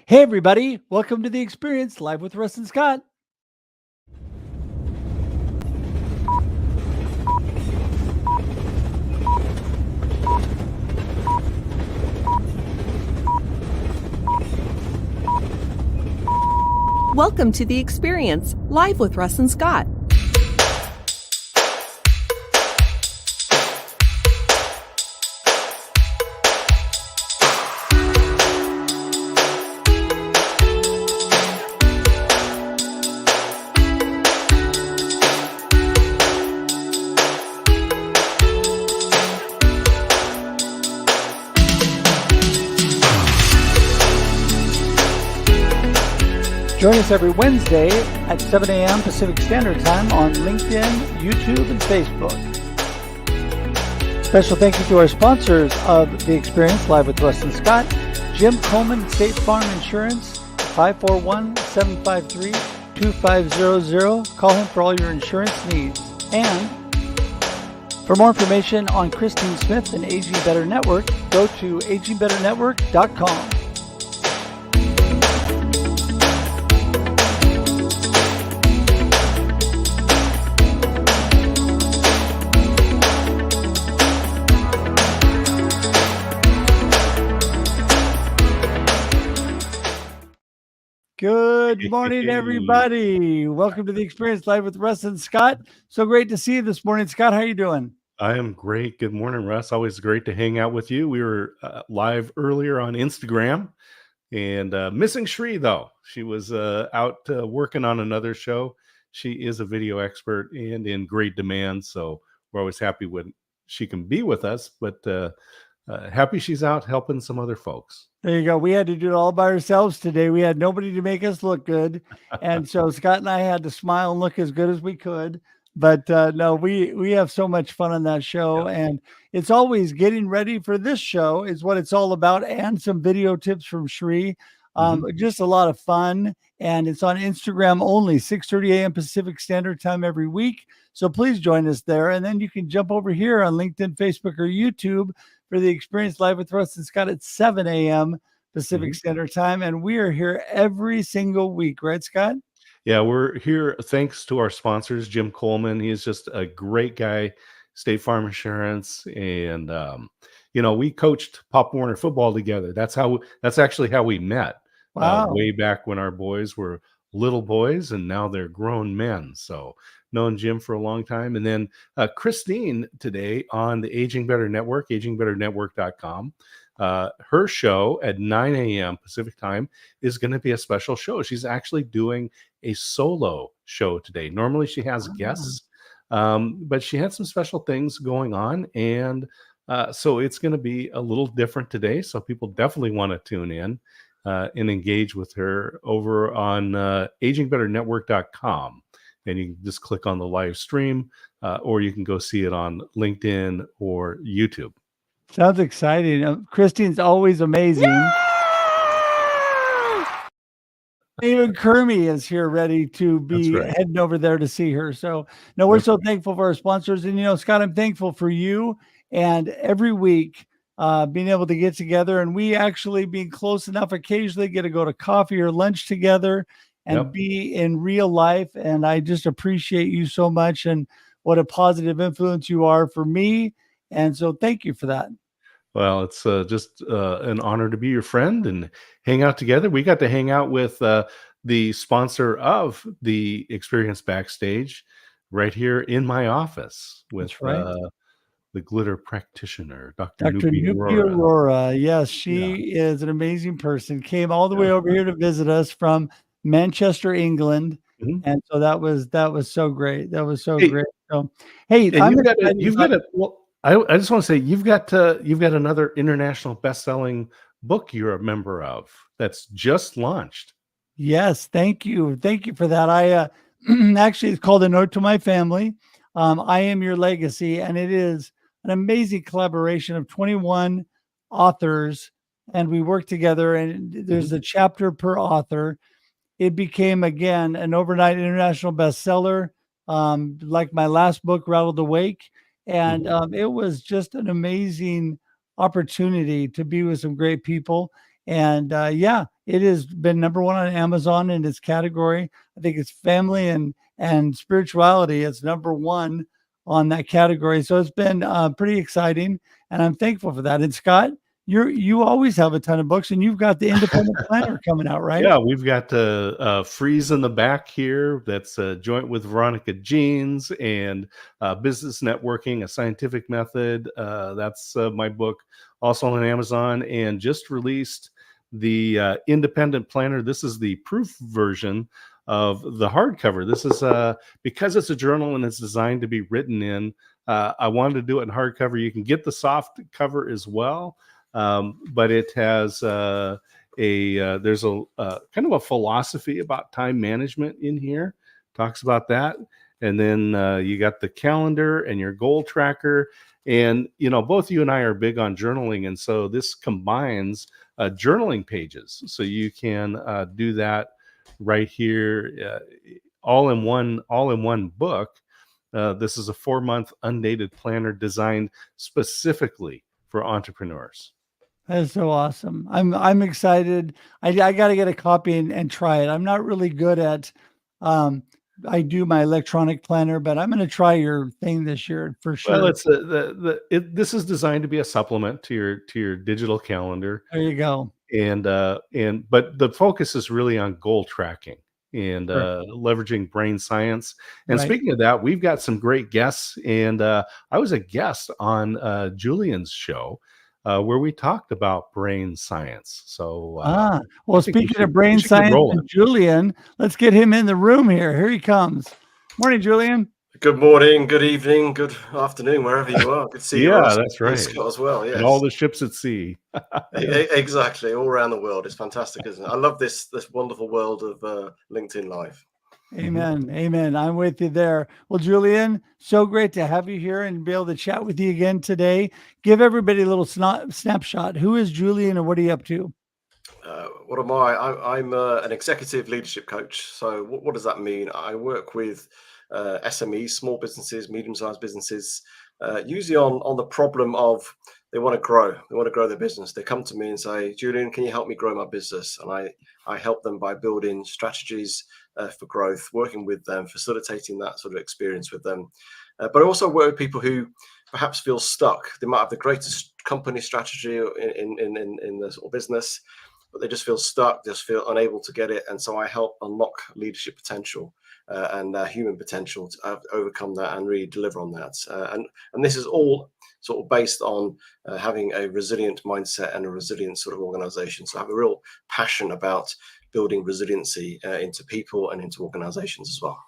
Hey, everybody. Welcome to The Experience, live with Russ and Scott. Welcome to The Experience, live with Russ and Scott. Join us every Wednesday at 7 a.m. Pacific Standard Time on LinkedIn, YouTube, and Facebook. Special thank you to our sponsors of The Experience, live with Russ and Scott, Jim Coleman, State Farm Insurance, 541-753-2500. Call him for all your insurance needs. And for more information on Christine Smith and Aging Better Network, go to agingbetternetwork.com. Good morning, everybody. Welcome to The Experience, live with Russ and Scott. So great to see you this morning. Scott, how are you doing? I am great. Good morning, Russ. Always great to hang out with you. We were live earlier on Instagram, and missing Shree, though. She was out working on another show. She is a video expert and in great demand, so we're always happy when she can be with us, but happy she's out helping some other folks. There you go. We had to do it all by ourselves today. We had nobody to make us look good. And so Scott and I had to smile and look as good as we could. But no, we have so much fun on that show. Yeah. And it's always getting ready for this show is what it's all about. And some video tips from Shree. Just a lot of fun. And it's on Instagram only, 6:30 a.m. Pacific Standard Time every week. So please join us there. And then you can jump over here on LinkedIn, Facebook, or YouTube for The Experience, live with Russ and Scott at 7 a.m. Pacific Standard Time. And we are here every single week, right, Scott? Yeah, we're here thanks to our sponsors, Jim Coleman. He's just a great guy, State Farm Insurance. And, we coached Pop Warner football together. That's actually how we met. Wow. Way back when our boys were little boys, and now they're grown men. So known Jim for a long time. And then Christine today on the Aging Better Network, agingbetternetwork.com. Her show at 9 a.m. Pacific time is going to be a special show. She's actually doing a solo show today. Normally she has guests, but she had some special things going on. And so it's going to be a little different today. So people definitely want to tune in and engage with her over on agingbetternetwork.com. And you can just click on the live stream, or you can go see it on LinkedIn or YouTube. Sounds exciting. Christine's always amazing. Yay! Even Kermie is here ready to be heading over there to see her. So, no, we're so thankful for our sponsors. And, Scott, I'm thankful for you. And every week, being able to get together, and we actually being close enough occasionally get to go to coffee or lunch together and be in real life. And I just appreciate you so much and what a positive influence you are for me. And so thank you for that. Well, it's just an honor to be your friend and hang out together. We got to hang out with the sponsor of the Experience Backstage right here in my office with the glitter practitioner, Dr. Nupi Aurora. Yes, she is an amazing person. Came all the way over here to visit us from Manchester, England. And so that was so great. That was so great. So, hey, I just want to say you've got another international best-selling book you're a member of that's just launched. Yes, thank you for that. I actually, it's called A Note to My Family. I Am Your Legacy, and it is an amazing collaboration of 21 authors, and we work together. And there's a chapter per author. It became, again, an overnight international bestseller, like my last book, Rattled Awake. And it was just an amazing opportunity to be with some great people. And yeah, it has been number one on Amazon in its category. I think it's family and spirituality. It's number one on that category. So it's been pretty exciting, and I'm thankful for that. And Scott, you always have a ton of books, and you've got the Independent Planner coming out, right? Yeah, we've got Freeze in the back here. That's a joint with Veronica Jeans, and Business Networking, a Scientific Method. That's my book, also on Amazon, and just released the Independent Planner. This is the proof version of the hardcover. This is because it's a journal and it's designed to be written in. I wanted to do it in hardcover. You can get the soft cover as well, but it has there's a kind of a philosophy about time management in here. Talks about that, and then you got the calendar and your goal tracker. And both you and I are big on journaling, and so this combines journaling pages, so you can do that right here, all in one book. This is a 4-month undated planner designed specifically for entrepreneurs. That's so awesome. I'm excited. I got to get a copy and try it. I'm not really good at I do my electronic planner, but I'm going to try your thing this year for sure. Well, it's this is designed to be a supplement to your digital calendar. There you go. And but the focus is really on goal tracking and leveraging brain science. And Right. speaking of that, we've got some great guests. And I was a guest on Julian's show where we talked about brain science. So well, speaking of brain science and Julian, let's get him in the room here. Here he comes. Morning, Julian. Good morning, good evening, good afternoon, wherever you are. Good to see you. Yeah, that's right. Scott as well. Yes. And all the ships at sea. Exactly, all around the world. It's fantastic, isn't it? I love this wonderful world of LinkedIn Live. Amen. Amen. I'm with you there. Well, Julian, so great to have you here and be able to chat with you again today. Give everybody a little snapshot. Who is Julian and what are you up to? What am I? I'm an executive leadership coach. So what does that mean? I work with SMEs, small businesses, medium-sized businesses, usually on the problem of they want to grow. They want to grow their business. They come to me and say, Julian, can you help me grow my business? And I help them by building strategies for growth, working with them, facilitating that sort of experience with them. But I also work with people who perhaps feel stuck. They might have the greatest company strategy in the sort of business, but they just feel stuck, just feel unable to get it. And so I help unlock leadership potential and human potential to overcome that and really deliver on that. And this is all sort of based on having a resilient mindset and a resilient sort of organization. So I have a real passion about building resiliency into people and into organizations as well.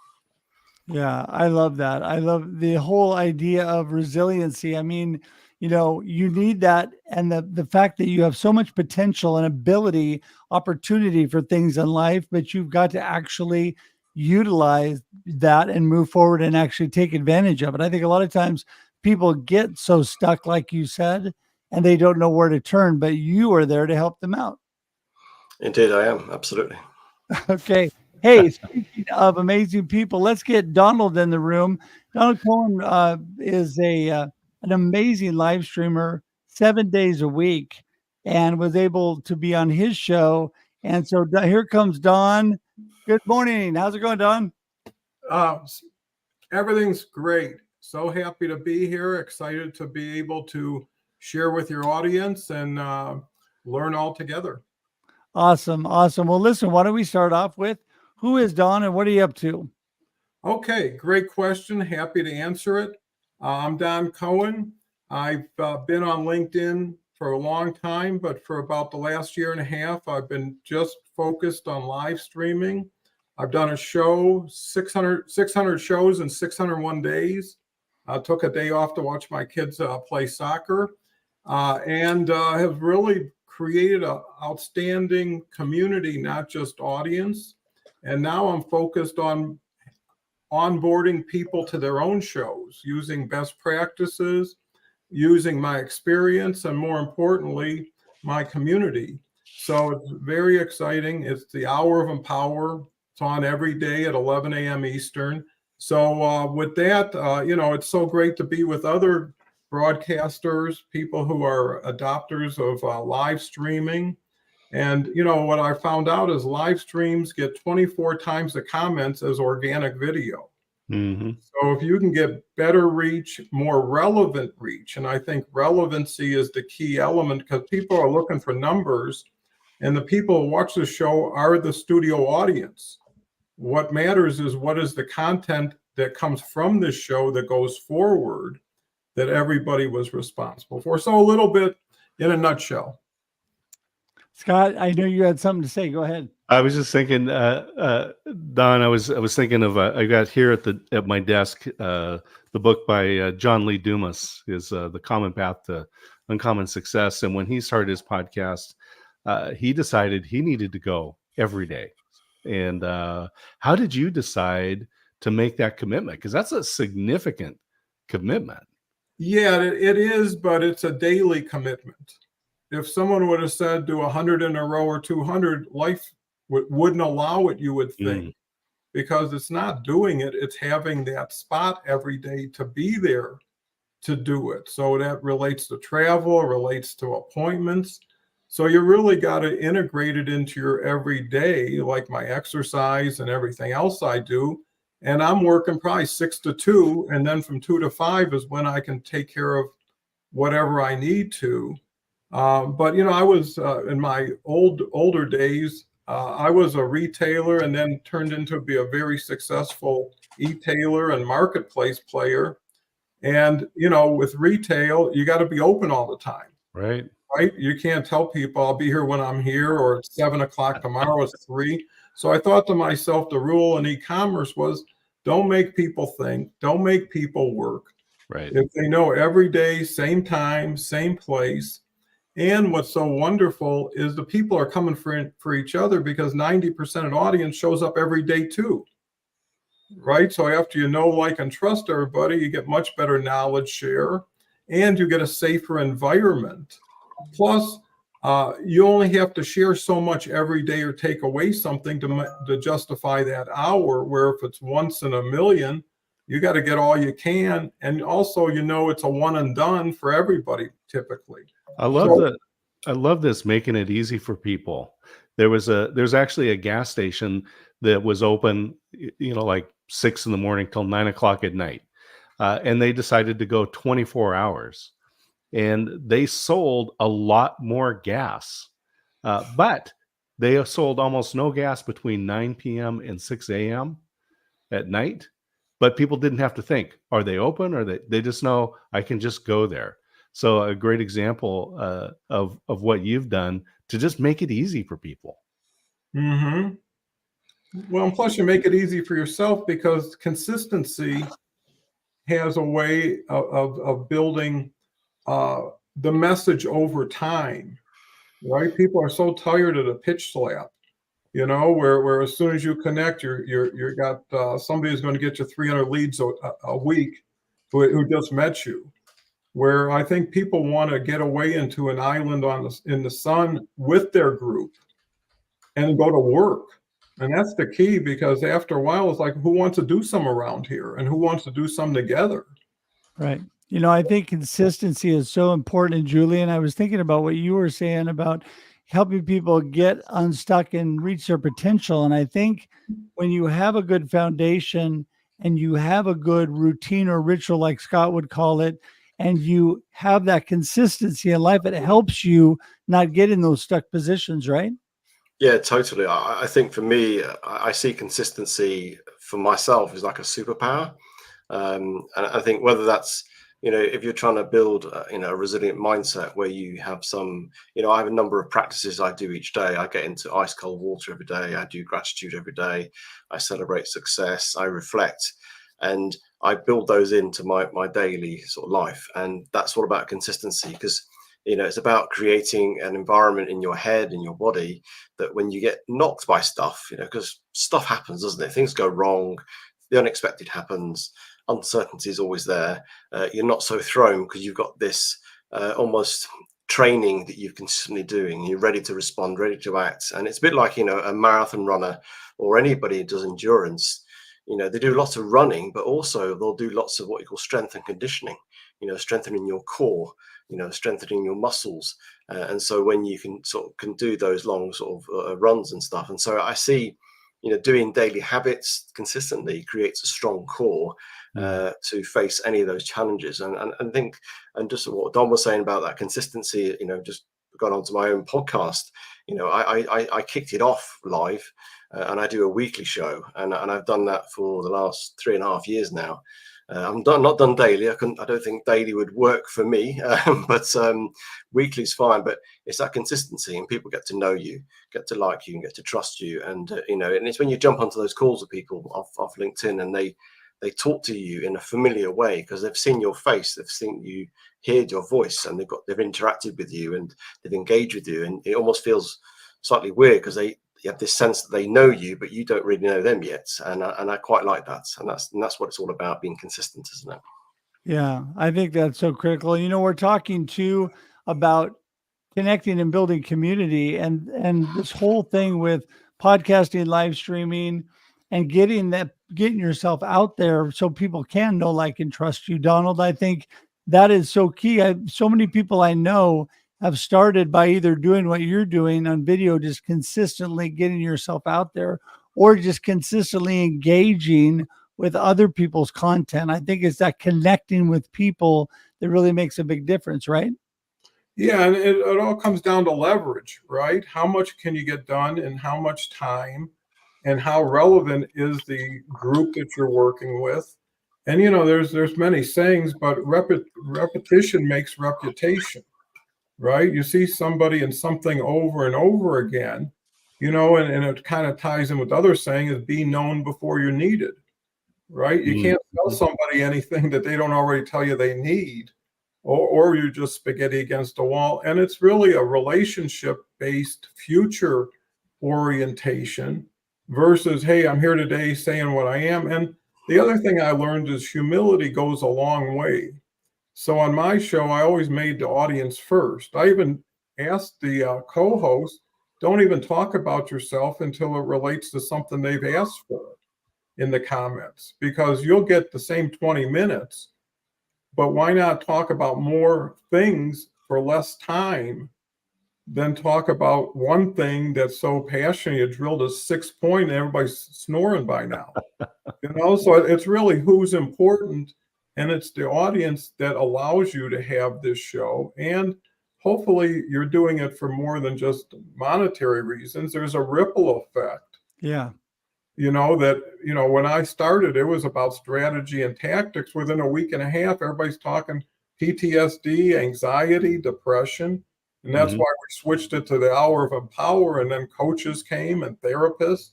Yeah, I love that. I love the whole idea of resiliency. I mean, you need that. And the fact that you have so much potential and ability, opportunity for things in life, but you've got to actually utilize that and move forward and actually take advantage of it. I think a lot of times people get so stuck, like you said, and they don't know where to turn, but you are there to help them out. Indeed, I am. Absolutely. Okay. Hey, speaking of amazing people, let's get Donald in the room. Donald Cohen is an amazing live streamer 7 days a week and was able to be on his show. And so here comes Don. Good morning. How's it going, Don? Everything's great. So happy to be here. Excited to be able to share with your audience and learn all together. Awesome. Awesome. Well, listen, why don't we start off with who is Don and what are you up to? Okay, great question. Happy to answer it. I'm Don Cohen. I've been on LinkedIn for a long time, but for about the last year and a half, I've been just focused on live streaming. I've done a show, 600 shows in 601 days. I took a day off to watch my kids play soccer and have really created an outstanding community, not just audience. And now I'm focused on onboarding people to their own shows, using best practices, using my experience, and more importantly, my community. So it's very exciting. It's the Hour of Empower. It's on every day at 11 a.m. Eastern. So with that, it's so great to be with other broadcasters, people who are adopters of live streaming. And what I found out is live streams get 24 times the comments as organic video. Hmm. So if you can get better reach, more relevant reach, and I think relevancy is the key element, because people are looking for numbers, and the people who watch the show are the studio audience. What matters is what is the content that comes from this show that goes forward that everybody was responsible for. So a little bit in a nutshell. Scott, I know you had something to say. Go ahead. I was just thinking, Don. I was thinking of I got here at my desk the book by John Lee Dumas, is The Common Path to Uncommon Success. And when he started his podcast, he decided he needed to go every day. And how did you decide to make that commitment? Because that's a significant commitment. Yeah, it is, but it's a daily commitment. If someone would have said do 100 in a row or 200, life wouldn't allow it, you would think, because it's not doing it. It's having that spot every day to be there to do it. So that relates to travel, relates to appointments. So you really got to integrate it into your everyday, like my exercise and everything else I do. And I'm working probably 6 to 2. And then from 2 to 5 is when I can take care of whatever I need to. But, I was in my older days, I was a retailer and then turned into be a very successful e-tailer and marketplace player. And, with retail, you got to be open all the time. Right. Right? You can't tell people I'll be here when I'm here, or it's 7 o'clock tomorrow, it's 3. So I thought to myself, the rule in e-commerce was don't make people think, don't make people work. Right. If they know every day, same time, same place. And what's so wonderful is the people are coming for each other, because 90% of the audience shows up every day too. Right? So after you know, like, and trust everybody, you get much better knowledge share, and you get a safer environment. Plus, you only have to share so much every day or take away something to justify that hour, where if it's once in a million, you got to get all you can. And also, it's a one and done for everybody typically. I love this, making it easy for people. There's actually a gas station that was open, like 6 in the morning till 9 o'clock at night. And they decided to go 24 hours. And they sold a lot more gas, but they sold almost no gas between 9 p.m. and 6 a.m. at night. But people didn't have to think, are they open? Or they just know I can just go there. So a great example of what you've done to just make it easy for people. Mm-hmm. Well, and plus you make it easy for yourself, because consistency has a way of building the message over time, right? People are so tired of the pitch slap, where as soon as you connect, you got somebody who's going to get you 300 leads a week who just met you. Where I think people want to get away into an island in the sun with their group and go to work. And that's the key, because after a while, it's like, who wants to do some around here, and who wants to do some together? Right. I think consistency is so important. And Julian, I was thinking about what you were saying about helping people get unstuck and reach their potential. And I think when you have a good foundation and you have a good routine or ritual, like Scott would call it, and you have that consistency in life, it helps you not get in those stuck positions, right? Yeah, totally. I think for me, I see consistency for myself as like a superpower. And I think whether that's, if you're trying to build, a resilient mindset where you have some, I have a number of practices I do each day. I get into ice cold water every day. I do gratitude every day. I celebrate success. I reflect, and I build those into my daily sort of life. And that's all about consistency, because, it's about creating an environment in your head and your body that when you get knocked by stuff, because stuff happens, doesn't it? Things go wrong. The unexpected happens. Uncertainty is always there. You're not so thrown, because you've got this almost training that you're consistently doing. You're ready to respond, ready to act. And it's a bit like, a marathon runner or anybody who does endurance. They do lots of running, but also they'll do lots of what you call strength and conditioning, strengthening your core strengthening your muscles. And so when you can do those long sort of runs and stuff. And so I see, doing daily habits consistently creates a strong core to face any of those challenges. And think, and just what Don was saying about that consistency, just got onto my own podcast. I kicked it off live, and I do a weekly show, and I've done that for the last 3.5 years now. Not done daily. I don't think daily would work for me, but weekly is fine. But it's that consistency, and people get to know you, get to like you, and get to trust you. And and it's when you jump onto those calls with people off LinkedIn, and they talk to you in a familiar way because they've seen your face, they've seen you, heard your voice, and they've interacted with you, and they've engaged with you, and it almost feels slightly weird because you have this sense that they know you, but you don't really know them yet. And I quite like that. And that's what it's all about, being consistent, isn't it? Yeah, I think that's so critical. We're talking too about connecting and building community, and this whole thing with podcasting, live streaming, and getting yourself out there so people can know, like, and trust you. Donald, I think that is so key. So many people I know have started by either doing what you're doing on video, just consistently getting yourself out there, or just consistently engaging with other people's content. I think it's that connecting with people that really makes a big difference, right? Yeah, and it all comes down to leverage, right? How much can you get done in how much time, and how relevant is the group that you're working with? And there's many sayings, but repetition makes reputation. Right? You see somebody in something over and over again, and it kind of ties in with other saying is be known before you're needed, right? You can't tell somebody anything that they don't already tell you they need, or you're just spaghetti against a wall. And it's really a relationship-based future orientation versus, hey, I'm here today saying what I am. And the other thing I learned is humility goes a long way. So on my show, I always made the audience first. I even asked the co-host, don't even talk about yourself until it relates to something they've asked for in the comments, because you'll get the same 20 minutes, but why not talk about more things for less time than talk about one thing that's so passionate, you drilled a 6-point and everybody's snoring by now. So it's really who's important. And it's the audience that allows you to have this show. And hopefully you're doing it for more than just monetary reasons. There's a ripple effect. Yeah. When I started, it was about strategy and tactics. Within a week and a half, everybody's talking PTSD, anxiety, depression. And that's why we switched it to the hour of empower. And then coaches came and therapists.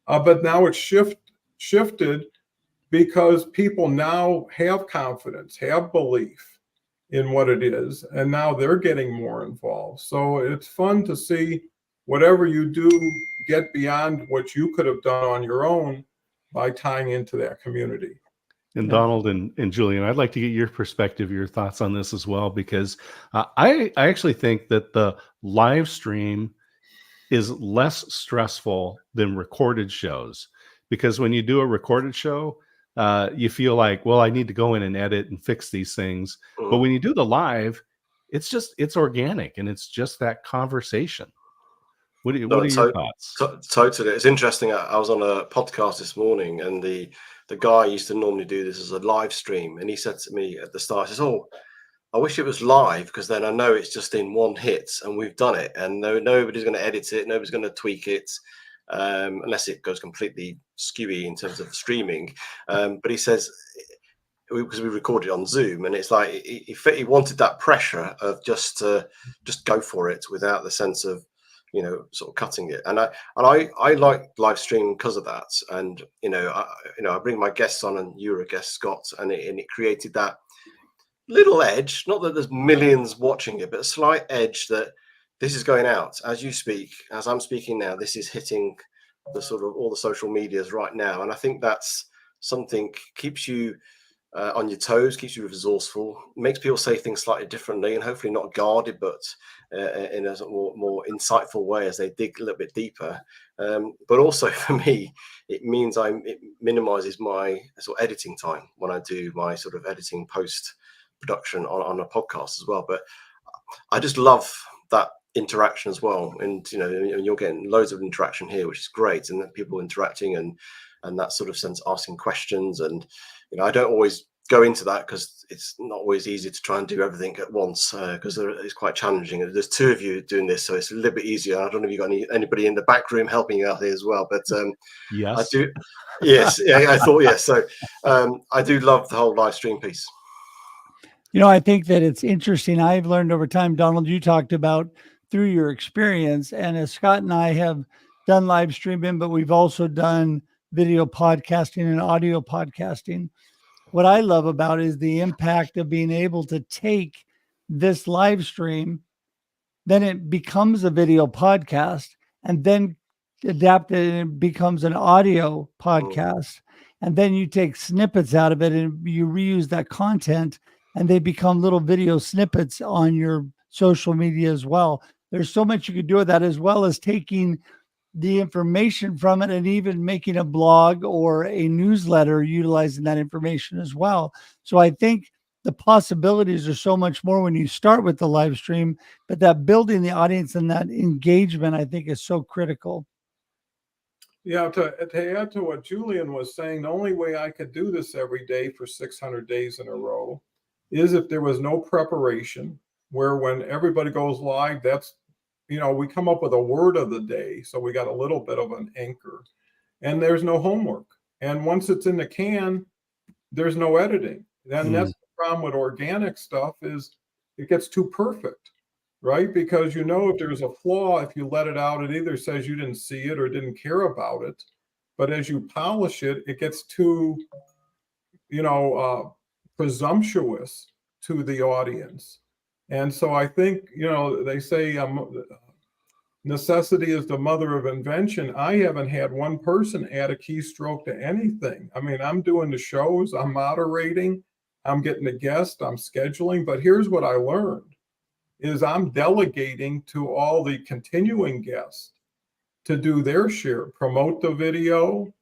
But now it's shifted, because people now have confidence, have belief in what it is, and now they're getting more involved. So it's fun to see whatever you do get beyond what you could have done on your own by tying into that community. And Donald and Julian, I'd like to get your perspective, your thoughts on this as well, because I actually think that the live stream is less stressful than recorded shows, because when you do a recorded show, you feel like, well, I need to go in and edit and fix these things. But when you do the live, it's organic, and it's just that conversation. What are your thoughts? Totally. It's interesting. I was on a podcast this morning, and the guy used to normally do this as a live stream. And he said to me at the start, he says, "Oh, I wish it was live, because then I know it's just in one hit and we've done it, and nobody's going to edit it. Nobody's going to tweak it. Unless it goes completely skewy in terms of streaming." But he says, because we recorded on Zoom, and it's like he wanted that pressure of just go for it without the sense of sort of cutting it. And I like live streaming because of that. And I bring my guests on, and you're a guest, Scott, and it created that little edge. Not that there's millions watching it, but a slight edge that this is going out as you speak, as I'm speaking now. This is hitting the sort of all the social medias right now, and I think that's something keeps you on your toes, keeps you resourceful, makes people say things slightly differently, and hopefully not guarded, but in a more insightful way as they dig a little bit deeper. But also for me, it means it minimizes my sort of editing time when I do my sort of editing post production on a podcast as well. But I just love that interaction as well. And, you know, you're getting loads of interaction here, which is great. And people interacting and that sort of sense, asking questions. And, you know, I don't always go into that because it's not always easy to try and do everything at once, because it's quite challenging. There's two of you doing this, so it's a little bit easier. I don't know if you've got anybody in the back room helping you out here as well, but Yes. I do. Yes, yeah, I thought yes. So I do love the whole live stream piece. You know, I think that it's interesting. I've learned over time, Donald, you talked about through your experience, and as Scott and I have done live streaming, but we've also done video podcasting and audio podcasting. What I love about is the impact of being able to take this live stream, then it becomes a video podcast, and then adapt it and it becomes an audio podcast. And then you take snippets out of it and you reuse that content, and they become little video snippets on your social media as well. There's so much you could do with that, as well as taking the information from it and even making a blog or a newsletter utilizing that information as well. So I think the possibilities are so much more when you start with the live stream, but that building the audience and that engagement, I think, is so critical. Yeah, to add to what Julian was saying, the only way I could do this every day for 600 days in a row is if there was no preparation, where when everybody goes live, that's, you know, we come up with a word of the day. So we got a little bit of an anchor, and there's no homework. And once it's in the can, there's no editing. And that's the problem with organic stuff, is it gets too perfect, right? Because, you know, if there's a flaw, if you let it out, it either says you didn't see it or didn't care about it. But as you polish it, it gets too, you know, presumptuous to the audience. And so I think, you know, they say necessity is the mother of invention. I haven't had one person add a keystroke to anything. I mean, I'm doing the shows, I'm moderating, I'm getting the guests, I'm scheduling. But here's what I learned is I'm delegating to all the continuing guests to do their share, promote the video,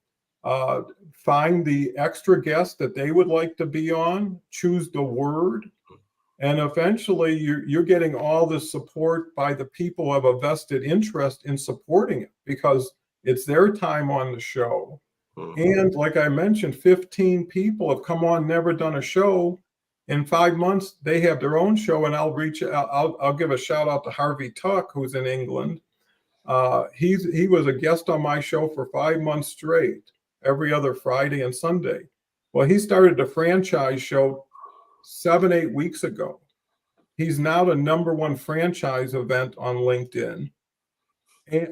find the extra guests that they would like to be on, choose the word. And eventually you're getting all the support by the people who have a vested interest in supporting it, because it's their time on the show. And like I mentioned, 15 people have come on, never done a show. In 5 months, they have their own show, and I'll give a shout out to Harvey Tuck, who's in England. He was a guest on my show for 5 months straight, every other Friday and Sunday. Well, he started the franchise show 7-8 weeks ago. He's now the #1 franchise event on LinkedIn,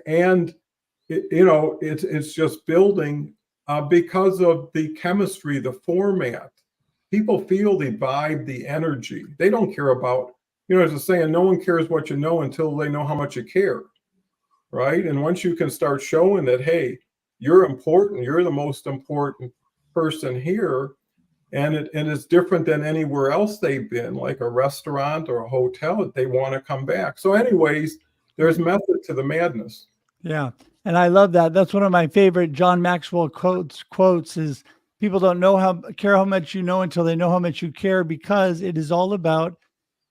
and you know, it's just building because of the chemistry, the format. People feel the vibe, the energy. They don't care about, you know, there's a saying, no one cares what you know until they know how much you care, right? And once you can start showing that, hey, you're important, you're the most important person here, and it's different than anywhere else they've been, like a restaurant or a hotel, they want to come back. So anyways, there's method to the madness. Yeah. And I love that. That's one of my favorite John Maxwell quotes is, people don't care how much you know until they know how much you care, because it is all about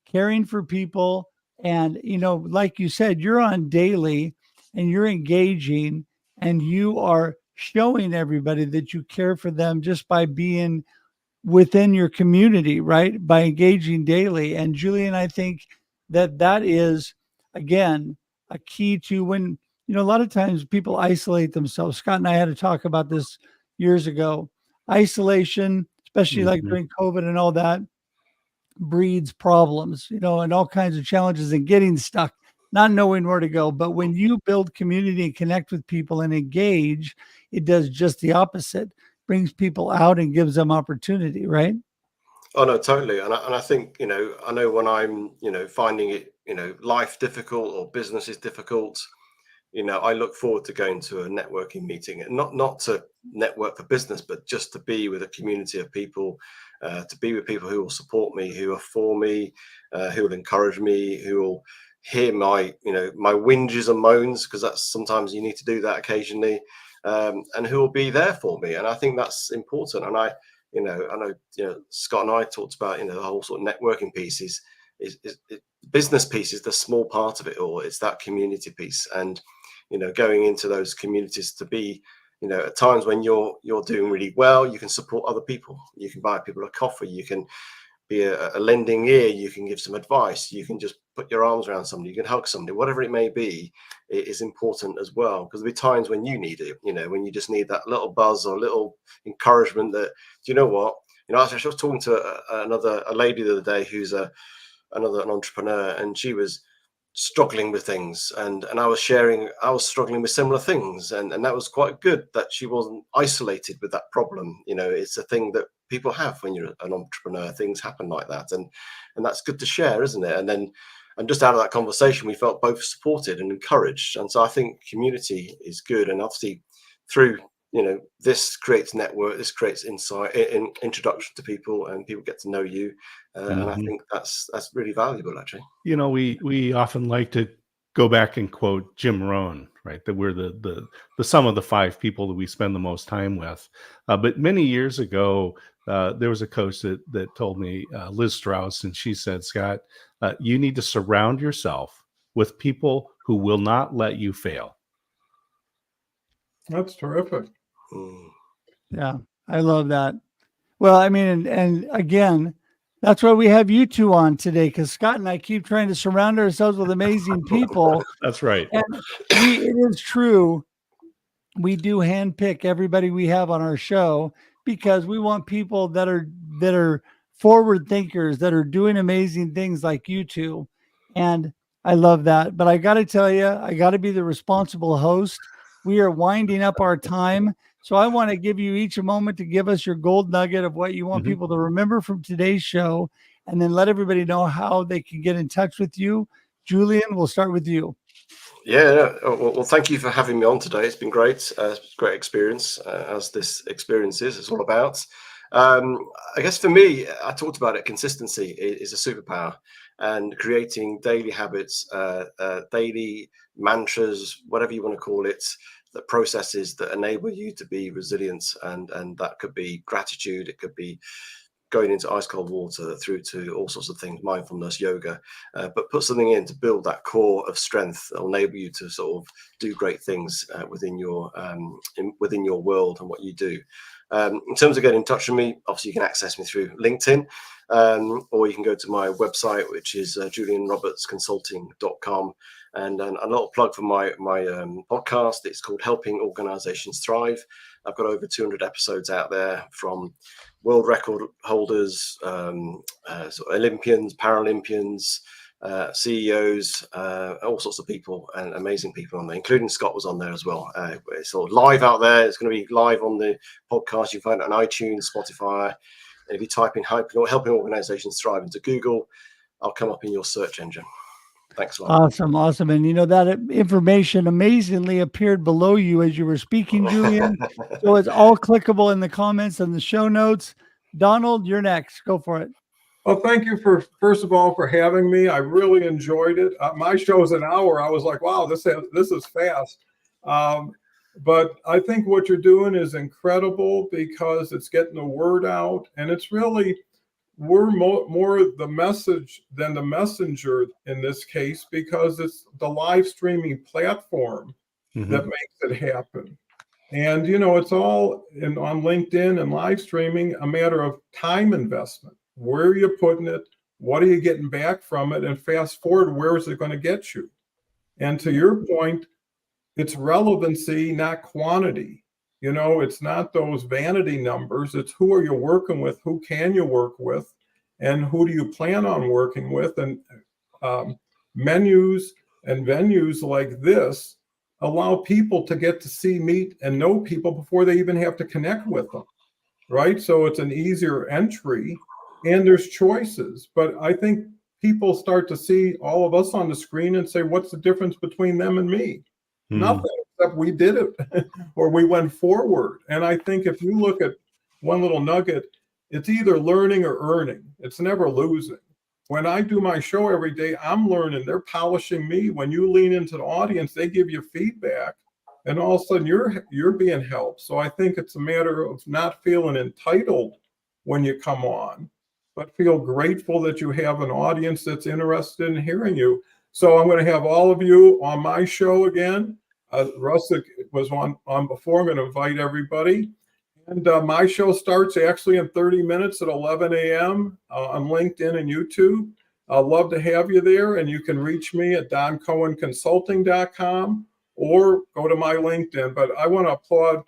caring for people. And, you know, like you said, you're on daily and you're engaging and you are showing everybody that you care for them just by being within your community, right? By engaging daily. And Julian, I think that is, again, a key to when, you know, a lot of times people isolate themselves. Scott and I had to talk about this years ago. Isolation, especially like during COVID and all that, breeds problems, you know, and all kinds of challenges and getting stuck, not knowing where to go. But when you build community and connect with people and engage, it does just the opposite, brings people out and gives them opportunity, right? Oh, no, totally. And I think, you know, I know when I'm, you know, finding it, you know, life difficult or business is difficult, you know, I look forward to going to a networking meeting, and not to network for business, but just to be with a community of people, to be with people who will support me, who are for me, who will encourage me, who will hear my, you know, my whinges and moans, because that's sometimes you need to do that occasionally, and who will be there for me. And I think that's important. And I know, Scott and I talked about, the whole sort of networking piece is business piece is the small part of it all. It's that community piece, and going into those communities to be, at times when you're doing really well, you can support other people. You can buy people a coffee. You can be a lending ear. You can give some advice. You can just put your arms around somebody. You can hug somebody. Whatever it may be, it is important as well, because there'll be times when you need it. When you just need that little buzz or little encouragement. That, do you know what? I was talking to a lady the other day who's an entrepreneur, and she was struggling with things, and I was struggling with similar things, and that was quite good that she wasn't isolated with that problem. It's a thing that people have when you're an entrepreneur. Things happen like that, and that's good to share, isn't it? And just out of that conversation, we felt both supported and encouraged. And so I think community is good, and obviously through this creates network, this creates insight, introduction to people, and people get to know you. And I think that's really valuable, actually. We often like to go back and quote Jim Rohn, right? That we're the sum of the 5 people that we spend the most time with. But many years ago, there was a coach that told me, Liz Strauss, and she said, Scott, you need to surround yourself with people who will not let you fail. That's terrific. Yeah, I love that. Well, I mean, and again, that's why we have you two on today, because Scott and I keep trying to surround ourselves with amazing people. That's right. And it is true. We do handpick everybody we have on our show because we want people that are forward thinkers, that are doing amazing things like you two. And I love that. But I got to tell you, I got to be the responsible host. We are winding up our time. So I want to give you each a moment to give us your gold nugget of what you want people to remember from today's show, and then let everybody know how they can get in touch with you. Julian, we'll start with you. Yeah, well, thank you for having me on today. It's been great. It's a great experience, as this experience is. It's all about. I guess for me, I talked about it. Consistency is a superpower, and creating daily habits, daily mantras, whatever you want to call it, the processes that enable you to be resilient, and that could be gratitude. It could be going into ice cold water, through to all sorts of things, mindfulness, yoga, but put something in to build that core of strength that will enable you to sort of do great things within your world and what you do. In terms of getting in touch with me, obviously you can access me through LinkedIn, or you can go to my website, which is julianrobertsconsulting.com. And a little plug for my podcast. It's called Helping Organizations Thrive. I've got over 200 episodes out there, from world record holders, sort of Olympians, Paralympians, CEOs, all sorts of people, and amazing people on there, including Scott was on there as well. It's all live out there. It's going to be live on the podcast. You can find it on iTunes, Spotify. And if you type in Helping Organizations Thrive into Google, I'll come up in your search engine. Thanks a lot. Awesome. And that information amazingly appeared below you as you were speaking, Julian. So it's all clickable in the comments and the show notes. Donald, you're next. Go for it. Well, thank you first of all for having me. I really enjoyed it. My show's an hour. I was like, wow, this is fast. But I think what you're doing is incredible, because it's getting the word out, and it's really, we're more the message than the messenger in this case, because it's the live streaming platform that makes it happen. And, it's all on LinkedIn and live streaming, a matter of time investment. Where are you putting it? What are you getting back from it? And fast forward, where is it going to get you? And to your point, it's relevancy, not quantity. It's not those vanity numbers. It's who are you working with? Who can you work with? And who do you plan on working with? And menus and venues like this allow people to get to see, meet, and know people before they even have to connect with them, right? So it's an easier entry, and there's choices. But I think people start to see all of us on the screen and say, what's the difference between them and me? Nothing, except we did it or we went forward. And I think if you look at one little nugget, it's either learning or earning. It's never losing. When I do my show every day, I'm learning. They're polishing me. When you lean into the audience, they give you feedback, and all of a sudden you're being helped. So I think it's a matter of not feeling entitled when you come on, but feel grateful that you have an audience that's interested in hearing you. So I'm going to have all of you on my show again. Russ was on before. I'm going to invite everybody. And my show starts actually in 30 minutes at 11 a.m. On LinkedIn and YouTube. I'd love to have you there. And you can reach me at doncohenconsulting.com or go to my LinkedIn. But I want to applaud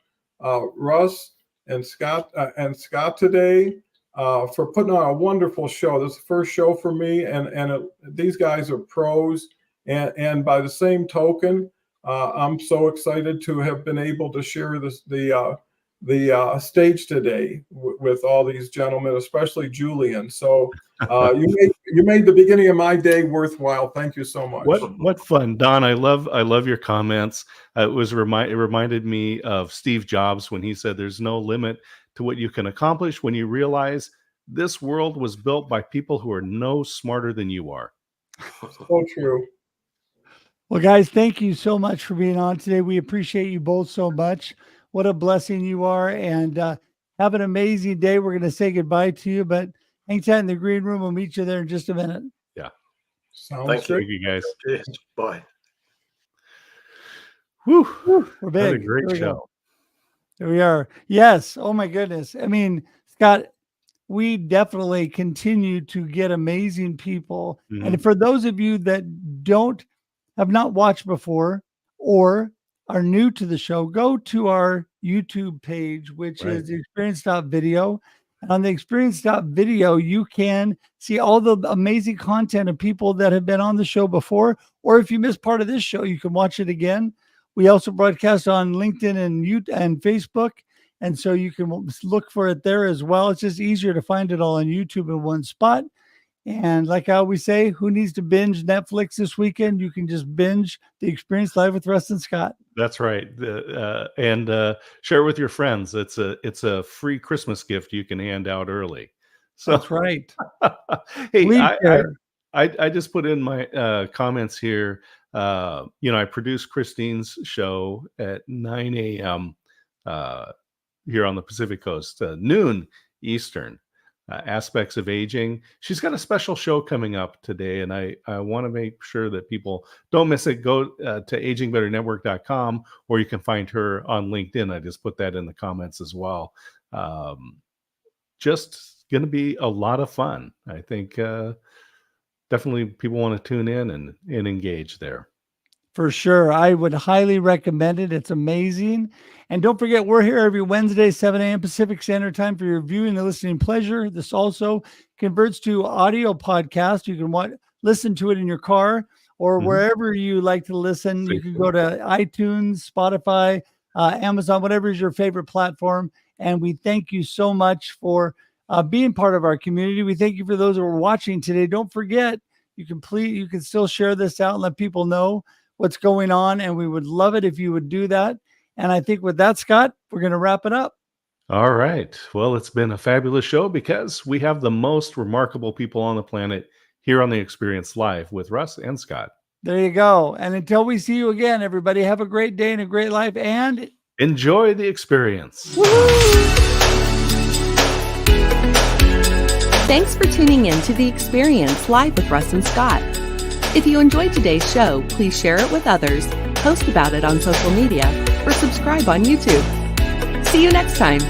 Russ and Scott today for putting on a wonderful show. This is the first show for me, and these guys are pros. And by the same token, I'm so excited to have been able to share the stage today with all these gentlemen, especially Julian. So you made the beginning of my day worthwhile. Thank you so much. What fun, Don! I love your comments. It reminded me of Steve Jobs when he said, "There's no limit to what you can accomplish when you realize this world was built by people who are no smarter than you are." So true. Well, guys, thank you so much for being on today. We appreciate you both so much. What a blessing you are, and have an amazing day. We're going to say goodbye to you, but hang tight in the green room. We'll meet you there in just a minute. Yeah. Sounds Thank you, guys. Cheers. Bye. Whew, we're big. What a great show. There we are. Yes. Oh my goodness. I mean, Scott, we definitely continue to get amazing people. Mhm. And for those of you that have not watched before or are new to the show, go to our YouTube page, which Right. is the experience.video. And on the experience.video, you can see all the amazing content of people that have been on the show before. Or if you missed part of this show, you can watch it again. We also broadcast on LinkedIn and Facebook. And so you can look for it there as well. It's just easier to find it all on YouTube in one spot. And like I always say, who needs to binge Netflix this weekend? You can just binge The Experience Live with Russ and Scott. That's right. And share it with your friends. It's a free Christmas gift you can hand out early. So That's right. hey, Please share. I just put in my comments here. I produce Christine's show at 9 a.m. Here on the Pacific Coast, noon Eastern. Aspects of aging. She's got a special show coming up today, and I want to make sure that people don't miss it. Go to agingbetternetwork.com, or you can find her on LinkedIn. I just put that in the comments as well. Just going to be a lot of fun. I think definitely people want to tune in and engage there. For sure. I would highly recommend it. It's amazing. And don't forget, we're here every Wednesday, 7 a.m. Pacific Standard Time for your viewing and listening pleasure. This also converts to audio podcast. You can listen to it in your car or wherever you like to listen. You can go to iTunes, Spotify, Amazon, whatever is your favorite platform. And we thank you so much for being part of our community. We thank you for those who are watching today. Don't forget, you can still share this out and let people know what's going on, and we would love it if you would do that. And I think with that, Scott, we're going to wrap it up. All right. Well, it's been a fabulous show because we have the most remarkable people on the planet here on The Experience Live with Russ and Scott. There you go. And until we see you again, everybody, have a great day and a great life, and enjoy the experience. Thanks for tuning in to The Experience Live with Russ and Scott. If you enjoyed today's show, please share it with others, post about it on social media, or subscribe on YouTube. See you next time.